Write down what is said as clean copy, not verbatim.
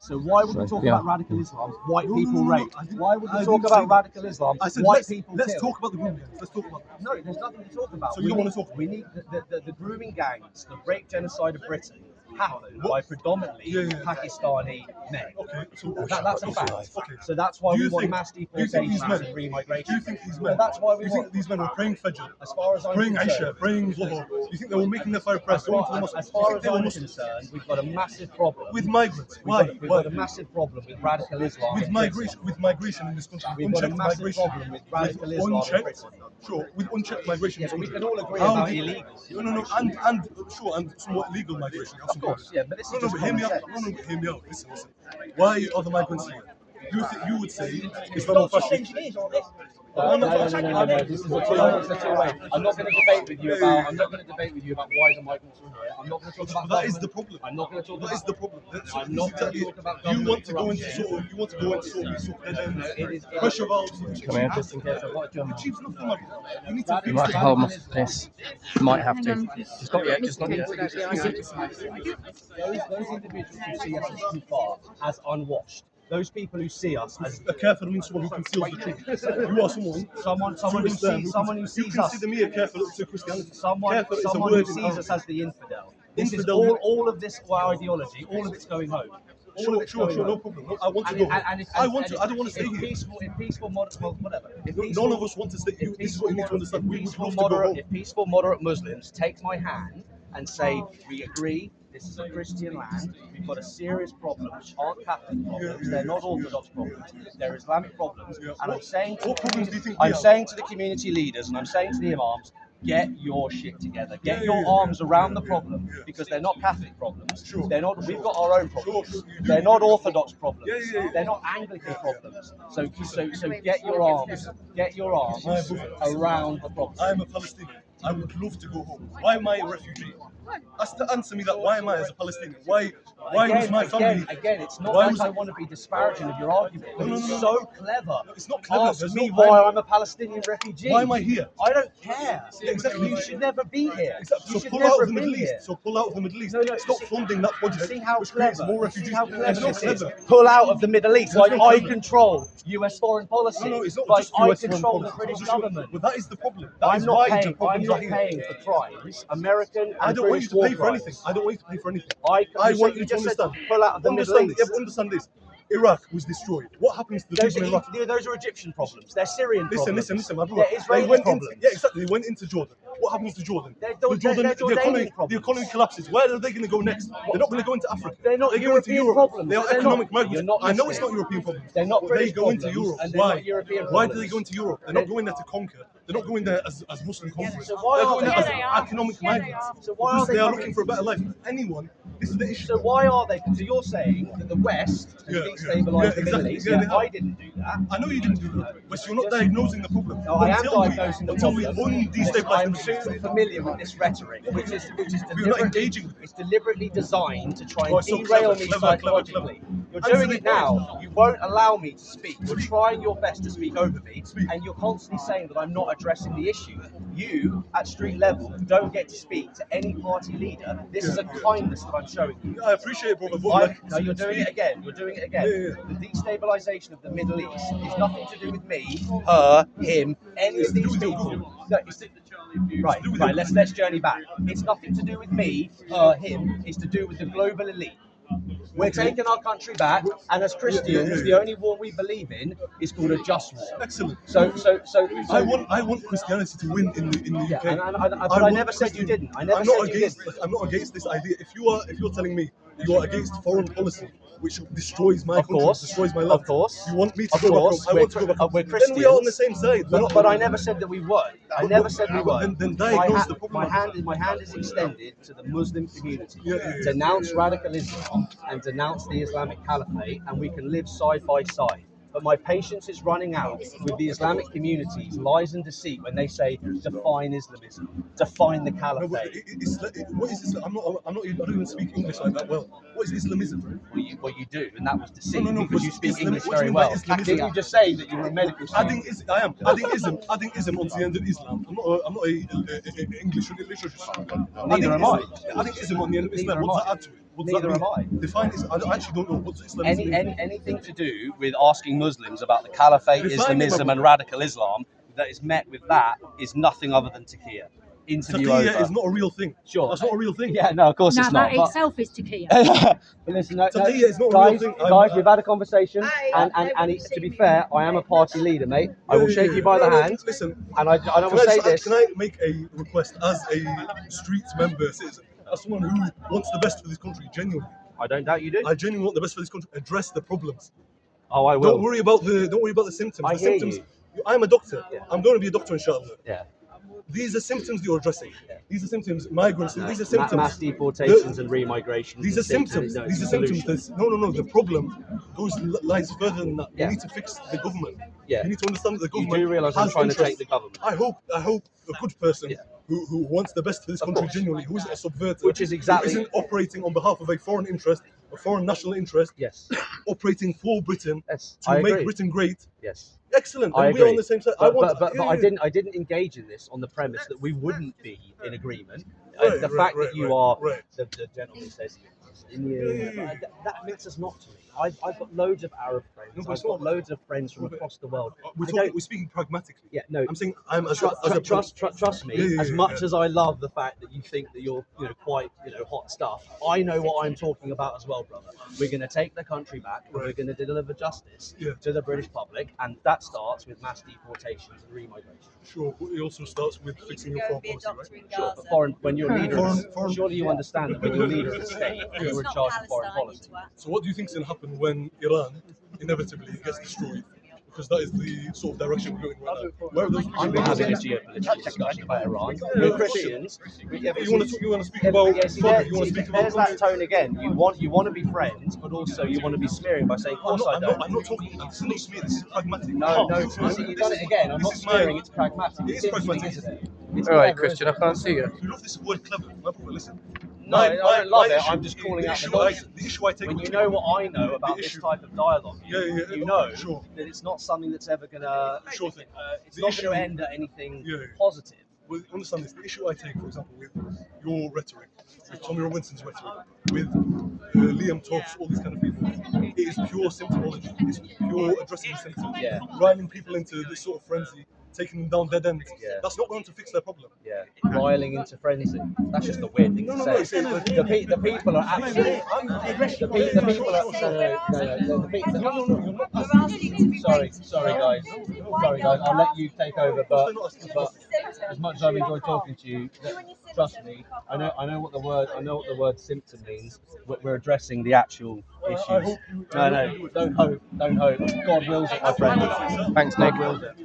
So why would we talk about radical Islam? White people rape. Why would we talk about radical Islam? I said, white people let's kill? talk about the grooming gangs. Let's talk about. No, there's nothing to talk about. So you don't want to talk about? We need the grooming gangs, the rape genocide of Britain happened by predominantly Pakistani men. Okay, so That's a fact. Okay. So that's why we want think, mass do you think these deportations men? and remigration. Do you think these men? That's why we do you think these men were praying Fajr? As far as I'm praying concerned, Aisha, praying Zuhur? Do you think they were making their fire press going to the mosque? as far as I'm concerned, we've got a massive problem with migrants. We've got a massive problem with radical Islam. With migration in this country. We've got a massive problem with radical Islam in Britain. Sure, with unchecked migration. Yeah, but we can all agree about illegal. No, and somewhat legal migration. Of course, yeah, but this is just hear me out. Hear me out. Listen. Why are the migrants here? You would say Islamophobic. No. This is a two-way. I'm not going to debate with you about. I'm not going to debate with you about why the migrants are here. I'm not going to talk about. That is the problem. I'm not going to talk about. That is the problem. I'm not going to talk about. You want to go into sort of pressure valves. Come here, just in case I've got a German. You need to. You might hold my this. You might have to. Just not yet. Just not yet. Those individuals who see us as too far, as unwashed. Those people who see us as a kafir means someone who conceals the truth. You are someone who sees you us. Consider me a kafir to Christianity. Someone who sees us as the infidel. This is all of this ideology. All of it's going home. Sure, no problem. No, I want to go home. I don't want to stay here. If peaceful, whatever. None of us want to stay here. This is what you need to understand. We would love to go home. If peaceful, moderate Muslims take my hand and say, we agree, this is a Christian land, we've got a serious problem, which aren't Catholic problems, they're not Orthodox problems, they're Islamic problems, and I'm saying to the community leaders, and I'm saying to the imams, get your shit together, get your arms around the problem, because they're not Catholic problems, they're not, we've got our own problems, they're not Orthodox problems, they're not Anglican problems, so get your arms around the problem. I'm a Palestinian. I would love to go home. Why am I a refugee? Answer me that. Why am I as a Palestinian? Why was my family? Again, it's not like I want to be disparaging of your argument, but it's so clever. It's not clever. Ask me why I'm a Palestinian refugee. Why am I here? I don't care. Yeah, exactly. You should never be here. So pull out of the Middle East. So pull out of the Middle East. Stop funding that project. See how clever. More refugees. See how clever this is. Pull out of the Middle East. Like I control U.S. foreign policy. No, it's not like just I US control foreign the British policy. government. But that is the problem. I'm not paying for crimes. American and I don't want you to pay for anything. I don't want you to pay for anything. I want you to understand. Pull out of the Middle East. Understand this. Iraq was destroyed. What happens to the people in Iraq? Those are Egyptian problems. They're Syrian problems. Listen, my brother. They're Israeli problems. Exactly. They went into Jordan. What happens to Jordan? The economy collapses. Where are they going to go next? They're not going to go into Africa. They're not European problems. They are economic migrants. I know it's not European problems. They're not British they go into Europe. Why? Why do they go into Europe? They're not going there to conquer. They're not going there as Muslim conquerors. So why they're are going they? there as economic migrants. So why are they are looking for a better life. Anyone. This is the issue. So why are they? So you're saying that the West has destabilised the Middle East? I didn't do that. I know you didn't do that, but you're not diagnosing the problem. No, I am diagnosing the problem. I'm too familiar with this rhetoric, which is not engaging. It's deliberately designed to try and derail me psychologically. You're doing it now. You won't allow me to speak. You're trying your best to speak over me, and you're constantly saying that I'm not addressing the issue. You, at street level, don't get to speak to any party leader. This is a kindness that I'm showing you. I appreciate it, brother. No, you're doing it again. You're doing it again. The destabilisation of the Middle East is nothing to do with me, her, him, any of these people. No, right. Let's journey back. It's nothing to do with me, her, him. It's to do with the global elite. We're taking our country back, and as Christians, the only war we believe in is called a just war. Excellent. So I want Christianity to win in the UK. But I never said you didn't. I'm not against this idea. If you're telling me you are against foreign policy, which destroys my country, destroys my life. Of course. You want me to go back home. I want to go back home. We're Christians. Then we are on the same side. But I never said that we weren't. I never said we weren't. Then diagnose the problem. My hand is extended to the Muslim community. Denounce radical Islam and denounce the Islamic Caliphate, and we can live side by side. But my patience is running out with the Islamic community's lies and deceit when they say define Islamism, define the Caliphate. What is Islam? I don't even speak English like that well. What is Islamism? Well, you do, and that was deceit because you speak Islam, English very well. Didn't you just say that you were a medical student? I am. Adding ism onto the end of Islam. I'm not a English literature student. Neither am I. Adding ism on the end of Islam. What does that add to it? What does that Neither mean? am I. Define it. I actually don't know what Islamism means. Anything to do with asking Muslims about the Caliphate, Define it, Islamism, brother. and radical Islam that is met with that is nothing other than taqiyya. Interview Taqiyya over. is not a real thing. Sure. That's not a real thing. Yeah, no, of course No, it's not. that But, itself is taqiyya. but listen, no, Taqiyya is not a real guys, thing. guys, we've had a conversation, and to be fair, I am a party leader, mate. I will shake you by the hand, Listen, and I will say this. Can I make a request as a street member, citizen, as someone who wants the best for this country, genuinely? I don't doubt you do. I genuinely want the best for this country. Address the problems. Oh, I will. Don't worry about the symptoms. I The hear symptoms. you. I'm a doctor. Yeah. I'm going to be a doctor, inshallah. Yeah. These are symptoms you're addressing. Yeah. These are symptoms. Migrants. These are symptoms. Mass deportations and remigration. These are symptoms. No, These it's are a symptoms. solution. No. The problem lies further than that. Yeah. You need to fix the government. Yeah. You need to understand that the You government. do realise I'm has trying to interests. take the government. I hope a good person Yeah. who wants the best for this Of country course. genuinely, who isn't a subverter, Which is exactly- who isn't operating on behalf of a foreign interest, a foreign national interest, Yes. operating for Britain Yes. to I make agree. Britain great. Yes. Excellent. I And we are agree. on the same side. But I didn't engage in this on the premise that we wouldn't be in agreement. Right, The right, fact right, that you right, are, right. the gentleman says, Yeah. that matters not to me. I've got loads of Arab friends. No, but I've it's got not- loads of friends from across the world. We're speaking pragmatically. Yeah, no. I'm saying I'm as Trust me. Yeah, as much as I love the fact that you think that you're, quite, hot stuff. I know what I'm talking about as well, brother. We're going to take the country back, and we're going to deliver justice Yeah. to the British public, and that starts with mass deportations and remigration. Sure, but it also starts with fixing your foreign policy, right? Sure, but when you're a leader, Foreign- surely you understand that when you're a leader of the state, Yeah. you're in charge of foreign policy. So what do you think is going to happen when Iran inevitably gets destroyed? Because that is the sort of direction we're going right now. Where are those? I'm having a geopolitical discussion about Iran. We're Christians. You want to speak about? There's that tone again. You want to be friends, but also you want to be smearing by saying, "Of course I don't." I'm not talking. This is not smear. This is pragmatic. No, you've done it again. I'm not smearing. It's pragmatic. It is pragmatic. Isn't it? It's All right, clever, Christian, I isn't it? can't see you. You love this word clever. My brother, listen. No, I don't love it. issue- I'm just calling out the issue nonsense. The issue I take. When with you know what I know about the this issue- type of dialogue, Yeah, you know sure. that it's not something that's ever gonna. Sure thing. It's The not issue- going to end at anything Yeah. positive. Well, understand this. The issue I take, for example, with your rhetoric, with Tommy Robinson's rhetoric, with Liam Toff's, all these kind of people, it is pure symptomology. It's pure addressing the symptoms, Yeah. riling people into this sort of frenzy, taking them down dead ends. Yeah. That's not going to fix their problem. Yeah, riling into frenzy. That's just a weird thing to say. The people are actually. The people are. Sorry, guys. I'll let you take over. But as much as I've enjoyed talking to you, trust me, I know what the word symptom means. We're addressing the actual issues. No, don't hope. God wills it, my friend. Thanks, Nick. God wills it.